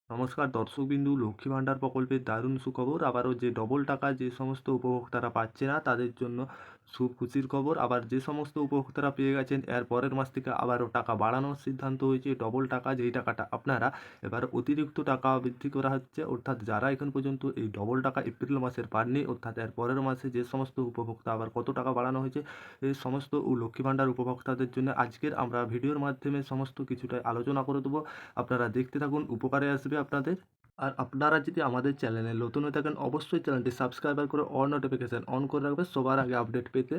নমস্কার দর্শকবিন্দু, লক্ষ্মী ভাণ্ডার প্রকল্পের দারুণ সুখবর। আবারও যে ডবল টাকা যে সমস্ত উপভোক্তারা পাচ্ছে না তাদের জন্য খুশির খবর। আবার যে সমস্ত উপভোক্তারা পেয়ে গেছেন এর পরের মাস থেকে আবারও টাকা বাড়ানোর সিদ্ধান্ত হয়েছে। ডবল টাকা, যেই টাকাটা আপনারা এবার অতিরিক্ত টাকা বৃদ্ধি করা হচ্ছে, অর্থাৎ যারা এখন পর্যন্ত এই ডবল টাকা এপ্রিল মাসের পাননি, অর্থাৎ এর পরের মাসে যে সমস্ত উপভোক্তা আবার কত টাকা বাড়ানো হয়েছে এই সমস্ত লক্ষ্মী ভাণ্ডার উপভোক্তাদের জন্য আজকের আমরা ভিডিওর মাধ্যমে সমস্ত কিছুটা আলোচনা করে দেবো। আপনারা দেখতে থাকুন, উপকারে আসবে আপনাদের। আর আপনারা যদি আমাদের চ্যানেলে নতুন হয়ে থাকেন অবশ্যই চ্যানেলটি সাবস্ক্রাইব করে অল নোটিফিকেশান অন করে রাখবেন সবার আগে আপডেট পেতে।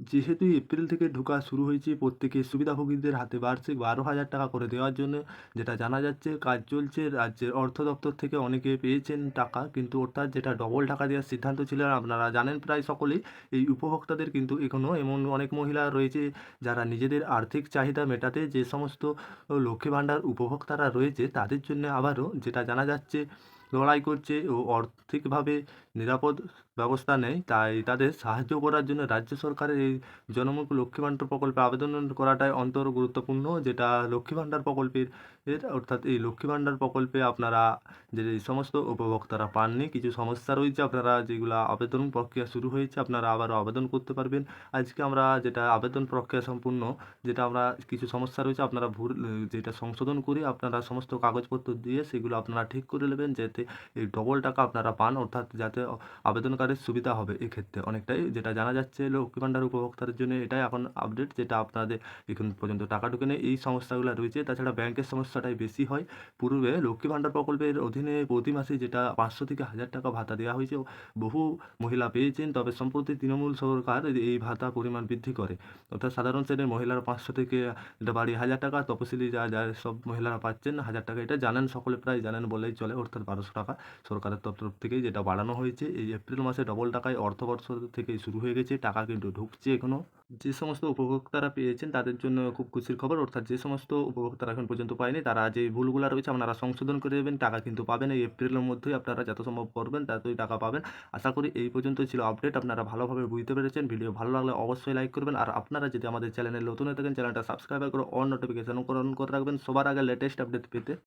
যেহেতু এপ্রিল থেকে ঢোকা শুরু হয়েছে, প্রত্যেকের সুবিধাভোগীদের হাতে বার্ষিক 12,000 টাকা করে দেওয়ার জন্য যেটা জানা যাচ্ছে কাজ চলছে। রাজ্যের অর্থ দপ্তর থেকে অনেকে পেয়েছেন টাকা, কিন্তু অর্থাৎ যেটা ডবল টাকা দেওয়ার সিদ্ধান্ত ছিল আপনারা জানেন প্রায় সকলেই। এই উপভোক্তাদের কিন্তু এখনও এমন অনেক মহিলা রয়েছে যারা নিজেদের আর্থিক চাহিদা মেটাতে যে সমস্ত লক্ষ্মী ভাণ্ডার উপভোক্তারা রয়েছে তাদের জন্য আবারও যেটা জানা যাচ্ছে লড়াই করছে ও আর্থিকভাবে নিরাপদ ব্যবস্থা নেয়, তাই তাদের সাহায্য করার জন্য রাজ্য সরকারের এই জনমুখী লক্ষ্মী ভাণ্ডার প্রকল্পে আবেদন করাটাই গুরুত্বপূর্ণ। যেটা লক্ষ্মী ভাণ্ডার প্রকল্পের অর্থাৎ এই লক্ষ্মী ভাণ্ডার প্রকল্পে আপনারা যে এই সমস্ত উপভোক্তারা পাননি, কিছু সমস্যা রয়েছে, আপনারা যেগুলো আবেদন প্রক্রিয়া শুরু হয়েছে আপনারা আবারও আবেদন করতে পারবেন। আজকে আমরা যেটা আবেদন প্রক্রিয়া সম্পূর্ণ, যেটা আমরা কিছু সমস্যা রয়েছে আপনারা ভুল যেটা সংশোধন করে আপনারা সমস্ত কাগজপত্র দিয়ে সেগুলো আপনারা ঠিক করে নেবেন, যাতে এই ডবল টাকা আপনারা পান, অর্থাৎ যাতে আবেদনকারীর সুবিধা হবে এক্ষেত্রে অনেকটাই। যেটা জানা যাচ্ছে লক্ষ্মী ভাণ্ডার উপভোক্তাদের জন্য এটাই এখন আপডেট, যেটা আপনাদের এখন পর্যন্ত টাকা ঢুকে নেই এই সমস্যাগুলো রয়েছে। তাছাড়া ব্যাংকের সমস্যাটাই বেশি হয়। পূর্বে লক্ষ্মী ভাণ্ডার প্রকল্পের অধীনে প্রতি মাসে যেটা 500 থেকে 1,000 টাকা ভাতা দেওয়া হয়েছে, বহু মহিলা পেয়েছেন। তবে সম্প্রতি তৃণমূল সরকার এই ভাতা পরিমাণ বৃদ্ধি করে, অর্থাৎ সাধারণ শ্রেণীর মহিলারা 500 থেকে এটা বাড়িয়ে 1,000 টাকা, তপশিলি যা সব মহিলারা পাচ্ছেন 1,000 টাকা। এটা জানেন, সকলে প্রায় জানেন বলেই চলে, অর্থাৎ 1200 টাকা সরকারের তরফ থেকেই যেটা বাড়ানো হয়েছে। এই এপ্রিল মাসে ডবল টাকায় অর্থবর্ষ থেকেই শুরু হয়ে গেছে, টাকা কিন্তু ঢুকছে এখনও। যে সমস্ত উপভোক্তারা পেয়েছেন তাদের জন্য খুব খুশির খবর, অর্থাৎ যে সমস্ত উপভোক্তারা এখন পর্যন্ত পায়নি তারা যে ভুলগুলো রয়েছে আপনারা সংশোধন করে দেবেন, টাকা কিন্তু পাবেন এই এপ্রিলের মধ্যেই। আপনারা যত সম্ভব করবেন ততই টাকা পাবেন। আশা করি এই পর্যন্তই ছিল আপডেট, আপনারা ভালোভাবে বুঝতে পেরেছেন। ভিডিও ভালো লাগলে অবশ্যই লাইক করবেন। আর আপনারা যদি আমাদের চ্যানেলে নতুন হয়ে থাকেন চ্যানেলটা সাবস্ক্রাইব করে অন নোটিফিকেশন অন করে রাখবেন সবার আগে লেটেস্ট আপডেট পেতে।